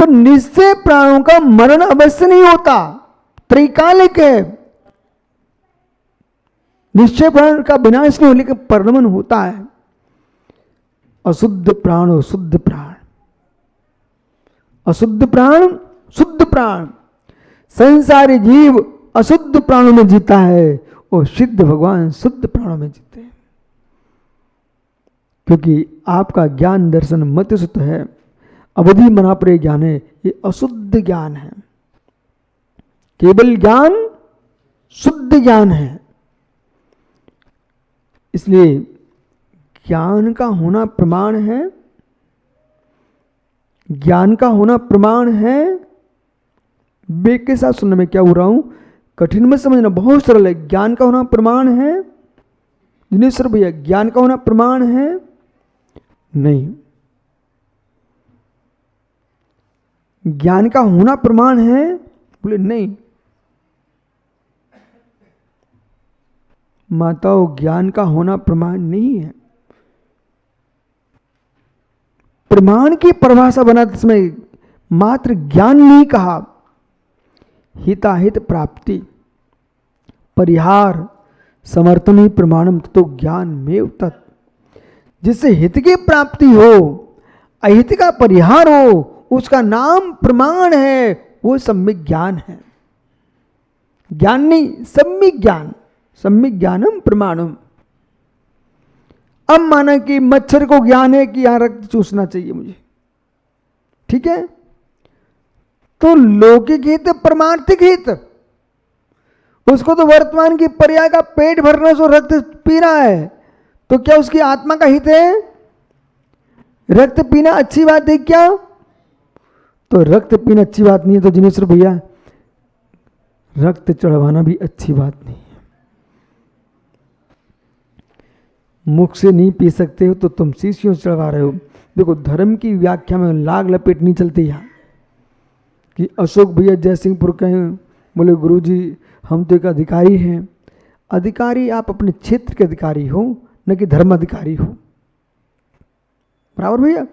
पर निश्चय प्राणों का मरण अवश्य नहीं होता, त्रैकालिक है। निश्चय प्राण का विनाश नहीं हो, लेकिन परिणमन होता है। अशुद्ध प्राण और शुद्ध प्राण, अशुद्ध प्राण शुद्ध प्राण। संसारी जीव अशुद्ध प्राणों में जीता है और सिद्ध भगवान शुद्ध प्राणों में जीते हैं। क्योंकि आपका ज्ञान दर्शन मत सुत है, अवधि मनापरे ज्ञान है, ये अशुद्ध ज्ञान है। केवल ज्ञान शुद्ध ज्ञान है। इसलिए ज्ञान का होना प्रमाण है, ज्ञान का होना प्रमाण है। वेग के साथ सुनने में क्या हो रहा हूं, कठिन मत समझना, बहुत सरल है। ज्ञान का होना प्रमाण है, दिनेश्वर भैया, ज्ञान का होना प्रमाण है नहीं। ज्ञान का होना प्रमाण है, बोले नहीं। माताओं, ज्ञान का होना प्रमाण नहीं है। प्रमाण की परिभाषा बनाते समय मात्र ज्ञान नहीं कहा, हिताहित प्राप्ति, परिहार, समर्थन ही प्रमाणम तो ज्ञान में तत्। जिससे हित की प्राप्ति हो, अहित का परिहार हो, उसका नाम प्रमाण है, वो सम्यक ज्ञान है। ज्ञान नहीं, सम्यक ज्ञान। सम्यक ज्ञानम प्रमाणम। अब माना कि मच्छर को ज्ञान है कि यहां रक्त चूसना चाहिए मुझे, ठीक है, तो लौकिक हित परमार्थिक हित, उसको तो वर्तमान की पर्याय का पेट भरने से रक्त पी रहा है, तो क्या उसकी आत्मा का हित है? रक्त पीना अच्छी बात है क्या? तो रक्त पीना अच्छी बात नहीं है तो जिनेश्वर भैया रक्त चढ़वाना भी अच्छी बात नहीं है। मुख से नहीं पी सकते हो तो तुम शीशियों चढ़वा रहे हो। देखो, धर्म की व्याख्या में लाग लपेट नहीं चलते यहाँ कि अशोक भैया जयसिंहपुर कहें, बोले गुरुजी हम तो एक अधिकारी हैं। अधिकारी आप अपने क्षेत्र के अधिकारी हो, न कि धर्म अधिकारी हो, बराबर भैया।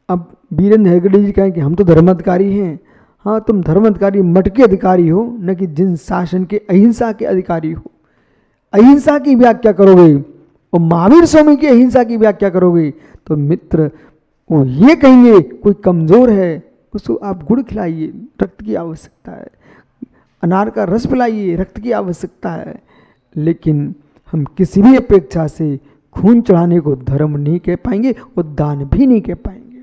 अब बीरेंद्र हेगड़े जी कहें कि हम तो धर्म अधिकारी हैं। हाँ, तुम धर्म अधिकारी मठ के अधिकारी हो, न कि जिन शासन के अहिंसा के अधिकारी हो। अहिंसा की व्याख्या करोगे और महावीर स्वामी की अहिंसा की व्याख्या करोगे तो मित्र वो ये कहेंगे कोई कमजोर है उसको आप गुड़ खिलाइए, रक्त की आवश्यकता है, अनार का रस पिलाइए, रक्त की आवश्यकता है। लेकिन हम किसी भी अपेक्षा से खून चढ़ाने को धर्म नहीं कह पाएंगे और दान भी नहीं कह पाएंगे।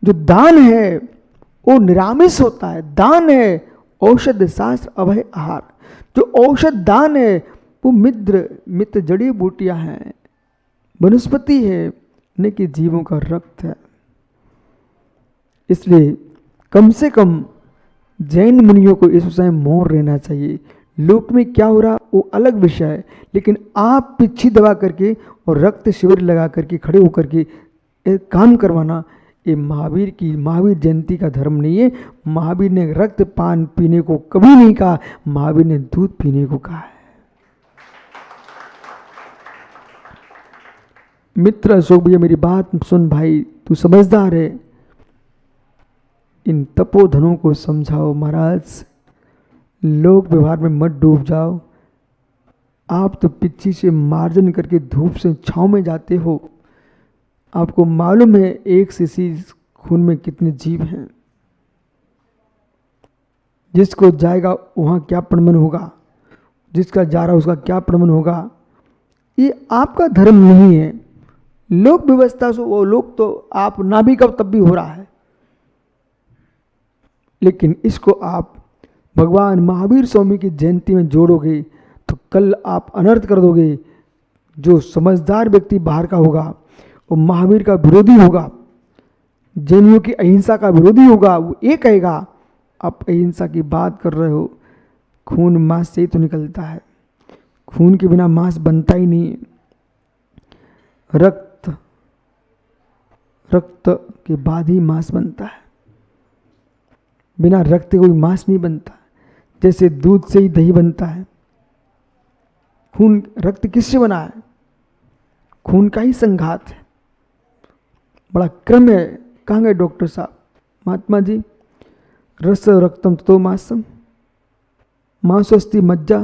जो दान है वो निरामिष होता है, दान है औषध शास्त्र अभय आहार। जो औषध दान है वो मित्र जड़ी बूटियां हैं, वनस्पति है, न कि जीवों का रक्त है। इसलिए कम से कम जैन मुनियों को इस विषय में मौन रहना चाहिए। लोक में क्या हो रहा वो अलग विषय है, लेकिन आप पिच्छी दबा करके और रक्त शिविर लगा करके खड़े होकर के एक काम करवाना, ये महावीर जयंती का धर्म नहीं है। महावीर ने रक्त पान पीने को कभी नहीं कहा, महावीर ने दूध पीने को कहा है। मित्र अशोक भैया मेरी बात सुन भाई, तू समझदार है, इन तपोधनों को समझाओ महाराज, लोक व्यवहार में मत डूब जाओ। आप तो पिच्छी से मार्जन करके धूप से छांव में जाते हो, आपको मालूम है एक सीसी खून में कितने जीव हैं। जिसको जाएगा वहाँ क्या प्रमाण होगा, जिसका जा रहा उसका क्या प्रमाण होगा। ये आपका धर्म नहीं है। लोक व्यवस्था से वो लोग तो आप ना भी कब तब भी हो रहा है, लेकिन इसको आप भगवान महावीर स्वामी की जयंती में जोड़ोगे तो कल आप अनर्थ कर दोगे। जो समझदार व्यक्ति बाहर का होगा वो महावीर का विरोधी होगा, जैनियों की अहिंसा का विरोधी होगा। वो ये कहेगा आप अहिंसा की बात कर रहे हो, खून मांस से ही तो निकलता है, खून के बिना मांस बनता ही नहीं है। रक्त के बाद ही मांस बनता है, बिना रक्त के कोई मांस नहीं बनता। जैसे दूध से ही दही बनता है, खून रक्त किससे बना है? खून का ही संघात है। बड़ा क्रम है। कहाँ गए डॉक्टर साहब? महात्मा जी, रस रक्तम ततो मांसम, मांसोस्ति मज्जा,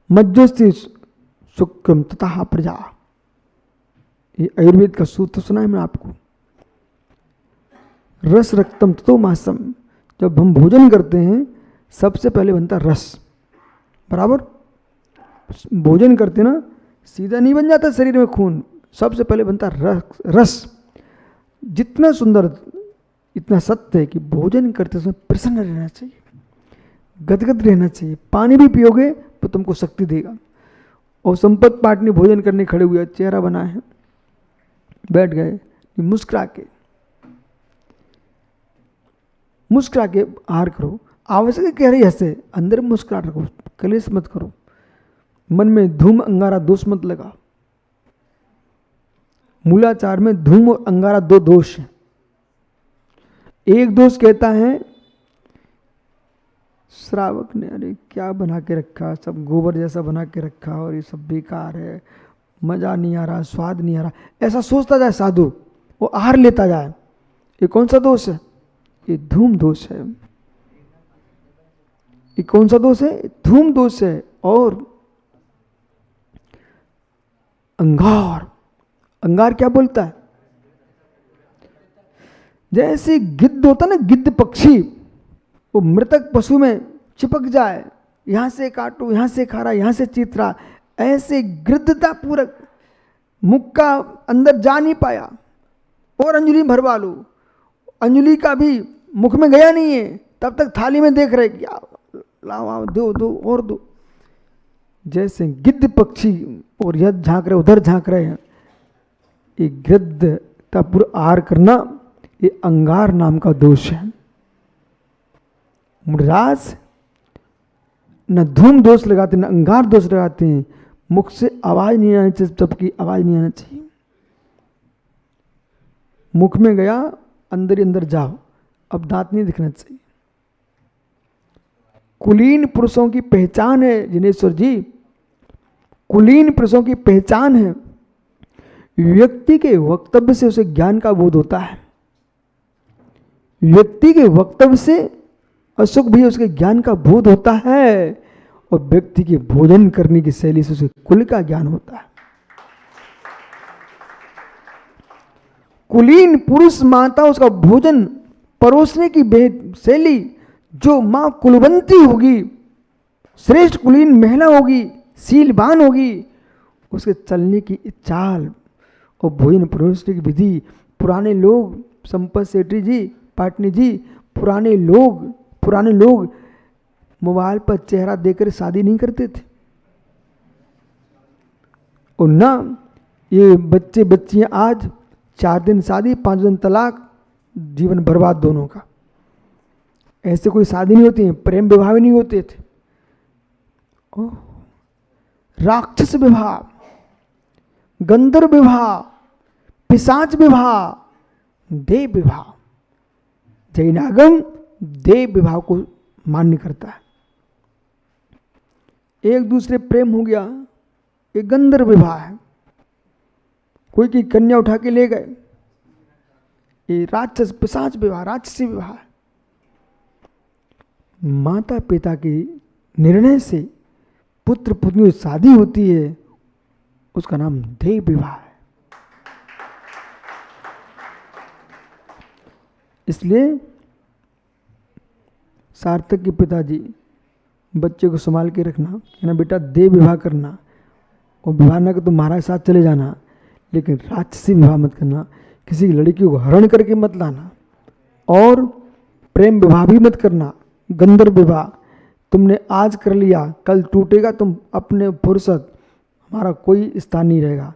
मज्जोस्ति शुक्रम तथा प्रजा। ये आयुर्वेद का सूत्र सुना है मैंने आपको। रस रक्तम ततो मांसम, जब हम भोजन करते हैं सबसे पहले बनता रस, बराबर। भोजन करते ना सीधा नहीं बन जाता शरीर में खून, सबसे पहले बनता रस। जितना सुंदर, इतना सत्य है कि भोजन करते समय प्रसन्न रहना चाहिए, गदगद रहना चाहिए। पानी भी पियोगे तो तुमको शक्ति देगा। और संपत पाटनी भोजन करने खड़े हुए, चेहरा बना है, बैठ गए, मुस्कुरा के आहार करो। आवश्यक है कह रही हंसे, अंदर मुस्कुराहट रखो, कलेश मत करो, मन में धूम अंगारा दोष मत लगा। मूलाचार में धूम और अंगारा दो दोष हैं। एक दोष कहता है श्रावक ने अरे क्या बना के रखा, सब गोबर जैसा बना के रखा और ये सब बेकार है, मजा नहीं आ रहा, स्वाद नहीं आ रहा, ऐसा सोचता जाए साधु, वो आहार लेता जाए। ये कौन सा दोष है? ये धूम दोष है। ये कौन सा दोष है? धूम दोष है। और अंगार, अंगार क्या बोलता है? जैसे गिद्ध होता ना, गिद्ध पक्षी, वो मृतक पशु में चिपक जाए, यहां से काटो, यहां से खा रहा, यहां से चीत रहा, ऐसे गृद्धता पूर्वक मुख का अंदर जा नहीं पाया, और अंजलि भरवा लो, अंजलि का भी मुख में गया नहीं है, तब तक थाली में देख रहे क्या लाओ, दो दो और दो। जैसे गिद्ध पक्षी और यह झांक रहे, उधर झांक रहे हैं, ये गृद्धता पूर्व आहार करना, ये अंगार नाम का दोष है। मुडराज न धूम दोष लगाते, न अंगार दोष लगाते हैं। मुख से आवाज नहीं आनी चाहिए, सबकी आवाज नहीं आना चाहिए। मुख में गया, अंदर ही अंदर जाओ, अब दांत नहीं दिखना चाहिए। कुलीन पुरुषों की पहचान है जिनेश्वर जी, कुलीन पुरुषों की पहचान है, व्यक्ति के वक्तव्य से उसे ज्ञान का बोध होता है। व्यक्ति के वक्तव्य से अशुक भी उसके ज्ञान का बोध होता है, और व्यक्ति के भोजन करने की शैली से उसे कुल का ज्ञान होता है। कुलीन पुरुष माता, उसका भोजन परोसने की शैली, जो मां कुलवंती होगी, श्रेष्ठ कुलीन महिला होगी, शीलवान होगी, उसके चलने की चाल और भोजन परोसने की विधि। पुराने लोग, संपत सेठी जी, पाटनी जी, पुराने लोग मोबाइल पर चेहरा देखकर शादी नहीं करते थे, और ना ये बच्चे बच्चियां आज 4 दिन शादी, 5 दिन तलाक, जीवन बर्बाद दोनों का। ऐसे कोई शादी नहीं होती है, प्रेम विवाह भी नहीं होते थे। राक्षस विवाह, गंधर्व विवाह, पिशाच विवाह, देव विवाह। जैनागम देव विवाह को मान्य करता है। एक दूसरे प्रेम हो गया, ये गंधर्व विवाह है। कोई की कन्या उठा के ले गए, ये राक्षस पिशाच विवाह, राक्षसी विवाह है। माता पिता के निर्णय से पुत्र पुत्री शादी होती है, उसका नाम देव विवाह है। इसलिए सार्थक के पिताजी बच्चे को संभाल के रखना, कहना बेटा देव विवाह करना, और विवाह न कर तो महाराज साथ चले जाना, लेकिन राक्षसी विवाह मत करना, किसी लड़की को हरण करके मत लाना, और प्रेम विवाह भी मत करना। गंधर्व विवाह तुमने आज कर लिया, कल टूटेगा, तुम अपने फुर्सत, हमारा कोई स्थान नहीं रहेगा।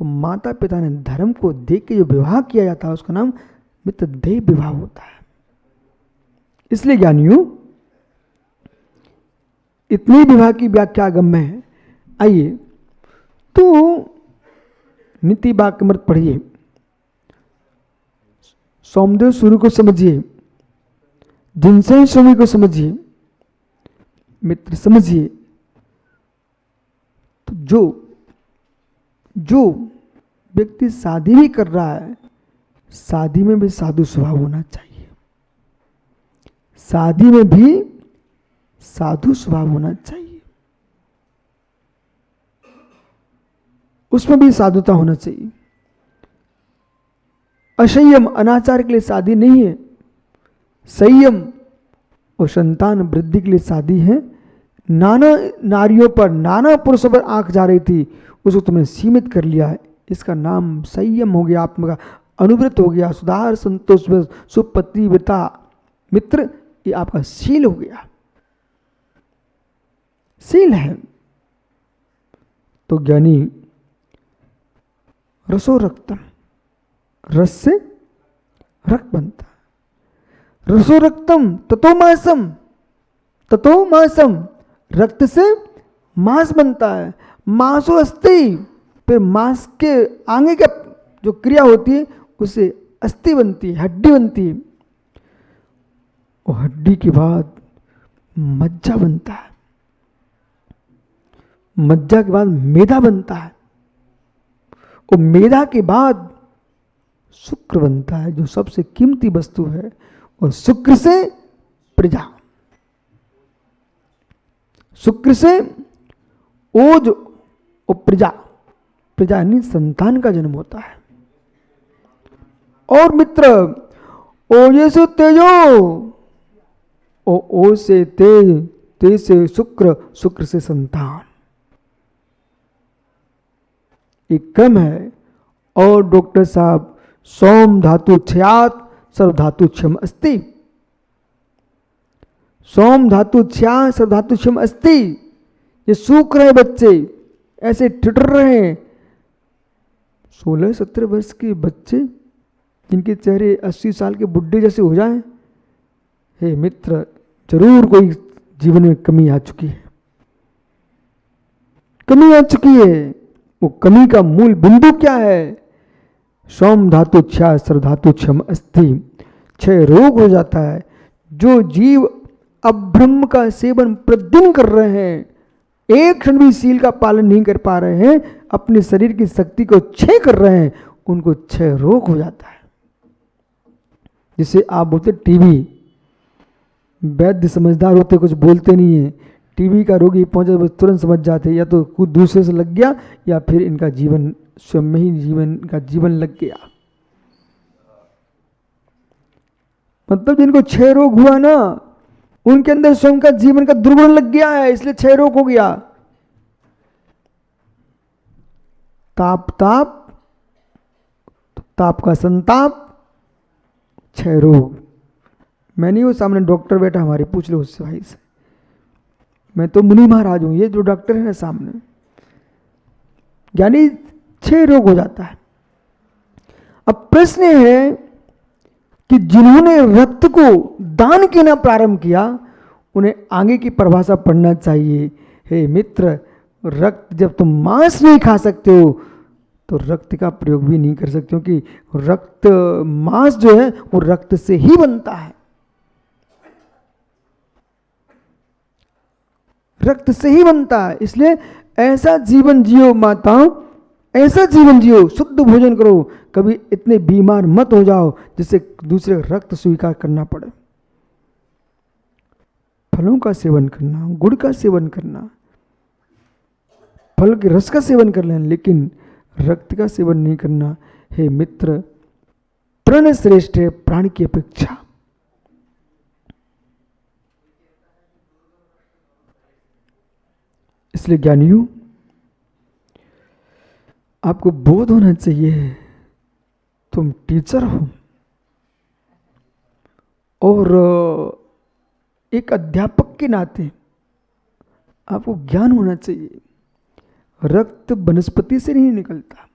और माता पिता ने धर्म को देख के जो विवाह किया जाता है, उसका नाम मित्र देव विवाह होता है। इसलिए ज्ञानियों, इतनी विवाह की व्याख्या गम्य है। आइए तो नीति वाक्यमृत पढ़िए, सोमदेव सूर्य को समझिए, जिनसे स्वामी को समझिए, मित्र समझिए। तो जो व्यक्ति शादी भी कर रहा है, शादी में भी साधु स्वभाव होना चाहिए, शादी में भी साधु स्वभाव होना चाहिए, उसमें भी साधुता होना चाहिए। असंयम अनाचार के लिए शादी नहीं है, संयम और संतान वृद्धि के लिए शादी है। नाना नारियों पर, नाना पुरुषों पर आंख जा रही थी, उसको तुमने सीमित कर लिया है। इसका नाम संयम हो गया, आत्मा का अनुव्रत हो गया, सुधार संतोष सुपतिव्रता मित्र, ये आपका शील हो गया, शील है। तो ज्ञानी रसो रक्तम, रस से रक्त बनता है। रसो रक्तम ततो मांसम, ततो मांसम, रक्त से मांस बनता है। मांसो अस्थि, फिर मांस के आगे का जो क्रिया होती है उससे अस्थि बनती है, हड्डी बनती है, और हड्डी के बाद मज्जा बनता है, मज्जा के बाद मेदा बनता है, और मेदा के बाद शुक्र बनता है जो सबसे कीमती वस्तु है, और शुक्र से प्रजा, शुक्र से ओज और प्रजा, प्रजा यानी संतान का जन्म होता है। और मित्र ओजे से तेजो, ओ से तेज, तेज से शुक्र, शुक्र से संतान, एक क्रम है। और डॉक्टर साहब सोम धातु क्षयात सर्व धातु क्षम अस्ति, सोम धातु क्षया सर्व धातु क्षम अस्ति। ये सूख रहे बच्चे, ऐसे ठिठुर रहे हैं, 16-17 वर्ष के बच्चे जिनके चेहरे 80 साल के बुढ़े जैसे हो जाएं। हे मित्र, जरूर कोई जीवन में कमी आ चुकी है, कमी आ चुकी है। वो कमी का मूल बिंदु क्या है? सोम धातु क्षय सर्व धातु क्षम अस्थि, क्षय रोग हो जाता है। जो जीव अब्रह्म का सेवन प्रतिदिन कर रहे हैं, एक क्षण भी सील का पालन नहीं कर पा रहे हैं, अपने शरीर की शक्ति को क्षय कर रहे हैं, उनको क्षय रोग हो जाता है। जिसे आप बोलते टीबी, वैद्य समझदार होते, कुछ बोलते नहीं है। टीबी का रोगी पहुंचे तुरंत समझ जाते, या तो कुछ दूसरे से लग गया या फिर इनका जीवन स्वयं में ही जीवन लग गया। मतलब जिनको क्षय रोग हुआ ना, उनके अंदर स्वयं का जीवन का दुर्गुण लग गया है, इसलिए क्षय रोग हो गया। ताप ताप, ताप का संताप, क्षय रोग। मैं नहीं, वो सामने डॉक्टर बैठा हमारे, पूछ लो उससे भाई से। मैं तो मुनि महाराज हूं, ये जो डॉक्टर है ना सामने, यानी क्षय रोग हो जाता है। अब प्रश्न है कि जिन्होंने रक्त को दान करना प्रारंभ किया, उन्हें आगे की परिभाषा पढ़ना चाहिए। हे मित्र, रक्त जब तुम मांस नहीं खा सकते हो तो रक्त का प्रयोग भी नहीं कर सकते, क्योंकि रक्त, मांस जो है वो रक्त से ही बनता है, रक्त से ही बनता है। इसलिए ऐसा जीवन जियो माताओं, ऐसा जीवन जियो, शुद्ध भोजन करो, कभी इतने बीमार मत हो जाओ जिससे दूसरे रक्त स्वीकार करना पड़े। फलों का सेवन करना, गुड़ का सेवन करना, फल के रस का सेवन कर लेना, लेकिन रक्त का सेवन नहीं करना। हे मित्र, प्रण श्रेष्ठ है प्राण की अपेक्षा। इसलिए ज्ञानियों, आपको बोध होना चाहिए, तुम टीचर हो और एक अध्यापक के नाते आपको ज्ञान होना चाहिए। रक्त वनस्पति से नहीं निकलता,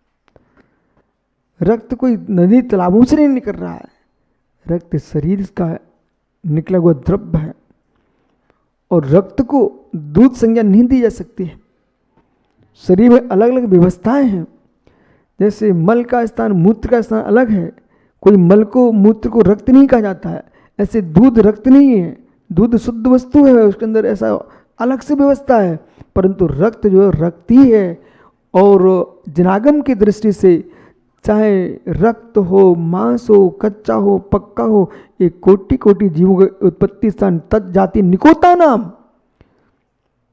रक्त कोई नदी तालाबों से नहीं निकल रहा है, रक्त शरीर का निकला हुआ द्रव्य है, और रक्त को दूध संज्ञा नहीं दी जा सकती है। शरीर में अलग अलग व्यवस्थाएं हैं, जैसे मल का स्थान, मूत्र का स्थान अलग है। कोई मल को, मूत्र को रक्त नहीं कहा जाता है, ऐसे दूध रक्त नहीं है। दूध शुद्ध वस्तु है, उसके अंदर ऐसा अलग से व्यवस्था है, परंतु रक्त जो है रक्त ही है। और जनागम की दृष्टि से चाहे रक्त हो, मांस हो, कच्चा हो, पक्का हो, एक कोटि कोटि जीवों के उत्पत्ति स्थान तत् जाति निकोता नाम,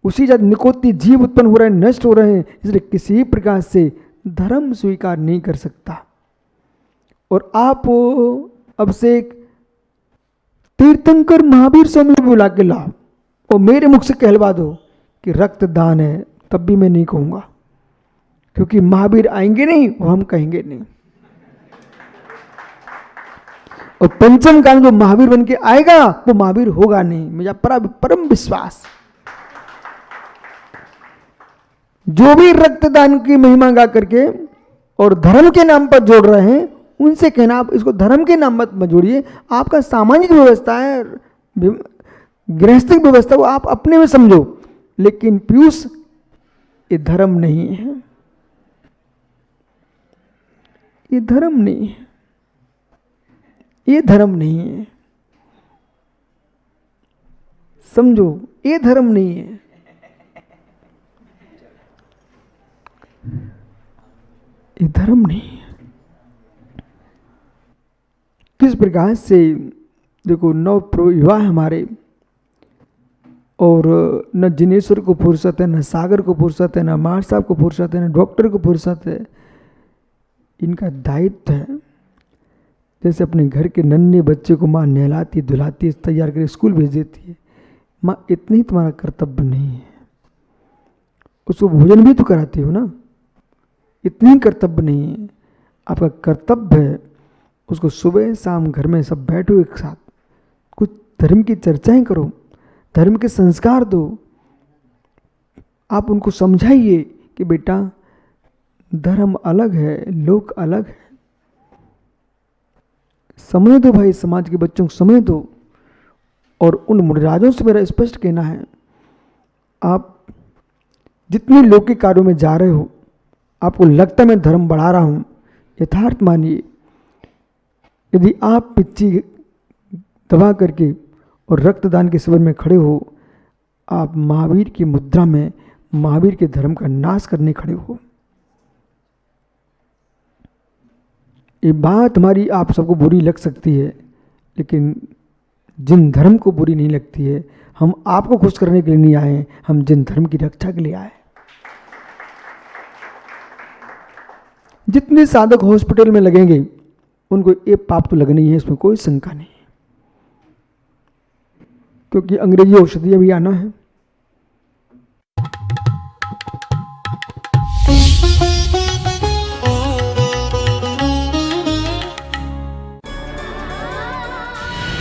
उसी जाति निकोति जीव उत्पन्न हो रहे हैं, नष्ट हो रहे हैं, इसलिए किसी प्रकार से धर्म स्वीकार नहीं कर सकता। और आप अब से एक तीर्थंकर महावीर स्वामी को बुला के लाओ और मेरे मुख से कहलवा दो कि रक्तदान है, तब भी मैं नहीं कहूंगा, क्योंकि महावीर आएंगे नहीं वो हम कहेंगे नहीं। और पंचम काल जो महावीर बन के आएगा वो महावीर होगा नहीं, मेरा परम विश्वास। जो भी रक्तदान की महिमा गा करके और धर्म के नाम पर जोड़ रहे हैं, उनसे कहना आप इसको धर्म के नाम मत जोड़िए। आपका सामाजिक व्यवस्था है, गृहस्थिक व्यवस्था, वो आप अपने में समझो, लेकिन पीयूष ये धर्म नहीं है, ये धर्म नहीं है, ये धर्म नहीं है, समझो, ये धर्म नहीं है। ये धर्म नहीं है। किस प्रकार से देखो नव विवाह हमारे, और न जिनेश्वर को फुर्सत है, न सागर को फुर्सत है, न मार साहब को फुर्सत है, न डॉक्टर को फुर्सत है। इनका दायित्व है, जैसे अपने घर के नन्हे बच्चे को माँ नहलाती धुलाती तैयार करके स्कूल भेज देती है, माँ इतनी ही तुम्हारा कर्तव्य नहीं है, उसको भोजन भी तो कराती हो ना, इतनी ही कर्तव्य नहीं है। आपका कर्तव्य है उसको सुबह शाम घर में सब बैठो एक साथ, कुछ धर्म की चर्चाएं करो, धर्म के संस्कार दो, आप उनको समझाइए कि बेटा धर्म अलग है, लोक अलग है, समझ दो भाई, समाज के बच्चों को समझ दो। और उन मुनिराजों से मेरा स्पष्ट कहना है, आप जितने लौकिक कार्यों में जा रहे हो, आपको लगता है मैं धर्म बढ़ा रहा हूं, यथार्थ मानिए, यदि आप पिच्ची दबा करके और रक्तदान के शिविर में खड़े हो, आप महावीर की मुद्रा में महावीर के धर्म का नाश करने खड़े हो। ये बात हमारी आप सबको बुरी लग सकती है, लेकिन जिन धर्म को बुरी नहीं लगती है, हम आपको खुश करने के लिए नहीं आए, हम जिन धर्म की रक्षा के लिए आए। जितने साधक हॉस्पिटल में लगेंगे उनको ये पाप तो लगनी है, इसमें कोई शंका नहीं, क्योंकि अंग्रेजी औषधियां भी आना है।